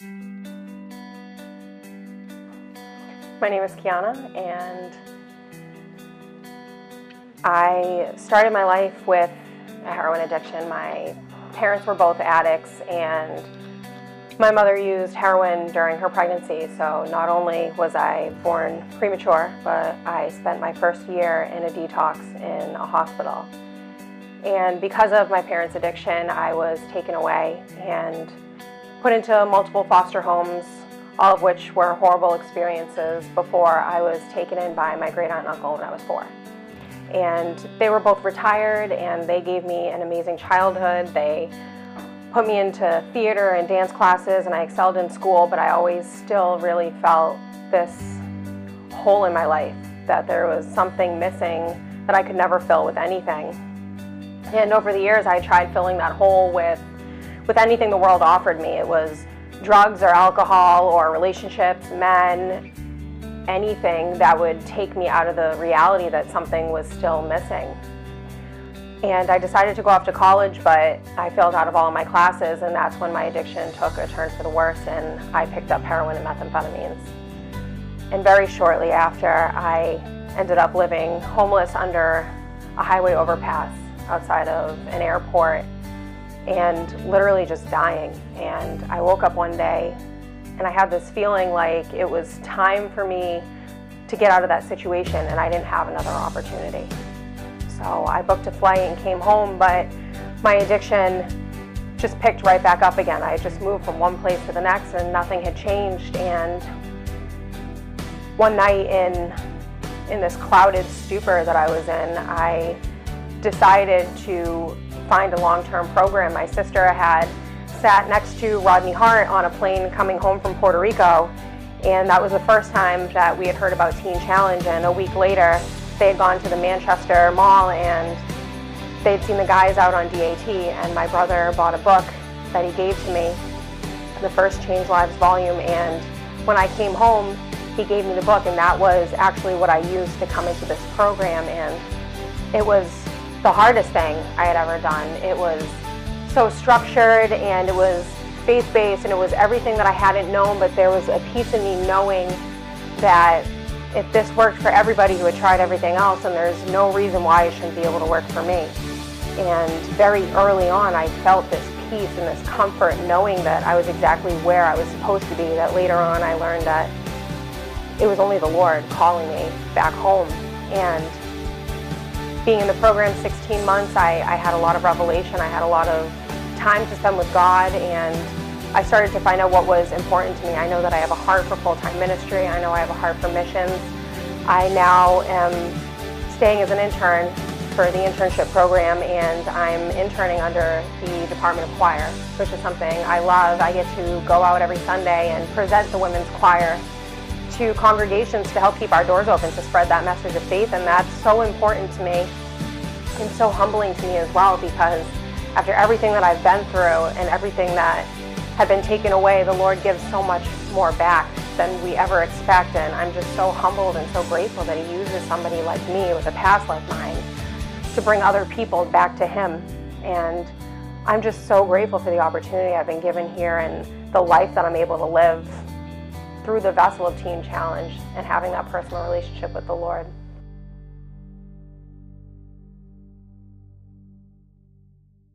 My name is Quianna, and I started my life with a heroin addiction. My parents were both addicts, and my mother used heroin during her pregnancy, so not only was I born premature, but I spent my first year in a detox in a hospital. And because of my parents' addiction, I was taken away and put into multiple foster homes, all of which were horrible experiences before I was taken in by my great aunt and uncle when I was 4. And they were both retired, and they gave me an amazing childhood. They put me into theater and dance classes, and I excelled in school, but I always still really felt this hole in my life, that there was something missing that I could never fill with anything. And over the years, I tried filling that hole with anything the world offered me. It was drugs or alcohol or relationships, men, anything that would take me out of the reality that something was still missing. And I decided to go off to college, but I failed out of all of my classes, and that's when my addiction took a turn for the worse, and I picked up heroin and methamphetamines. And very shortly after, I ended up living homeless under a highway overpass outside of an airport, and literally just dying. And I woke up one day and I had this feeling like it was time for me to get out of that situation, and I didn't have another opportunity. So I booked a flight and came home, but my addiction just picked right back up again. I had just moved from one place to the next and nothing had changed. And one night in this clouded stupor that I was in, I decided to find a long-term program. My sister had sat next to Rodney Hart on a plane coming home from Puerto Rico, and that was the first time that we had heard about Teen Challenge. And a week later, they had gone to the Manchester Mall and they'd seen the guys out on DAT, and my brother bought a book that he gave to me, the first Change Lives volume, and when I came home, he gave me the book, and that was actually what I used to come into this program. And it was the hardest thing I had ever done. It was so structured, and it was faith-based, and it was everything that I hadn't known, but there was a piece in me knowing that if this worked for everybody who had tried everything else, and there's no reason why it shouldn't be able to work for me. And very early on, I felt this peace and this comfort knowing that I was exactly where I was supposed to be, that later on I learned that it was only the Lord calling me back home. And being in the program 16 months, I had a lot of revelation. I had a lot of time to spend with God, and I started to find out what was important to me. I know that I have a heart for full-time ministry. I know I have a heart for missions. I now am staying as an intern for the internship program, and I'm interning under the Department of Choir, which is something I love. I get to go out every Sunday and present the women's choir to congregations to help keep our doors open, to spread that message of faith, and that's so important to me and so humbling to me as well, because after everything that I've been through and everything that had been taken away, the Lord gives so much more back than we ever expect, and I'm just so humbled and so grateful that He uses somebody like me with a past like mine to bring other people back to Him. And I'm just so grateful for the opportunity I've been given here and the life that I'm able to live through the vessel of Teen Challenge and having that personal relationship with the Lord.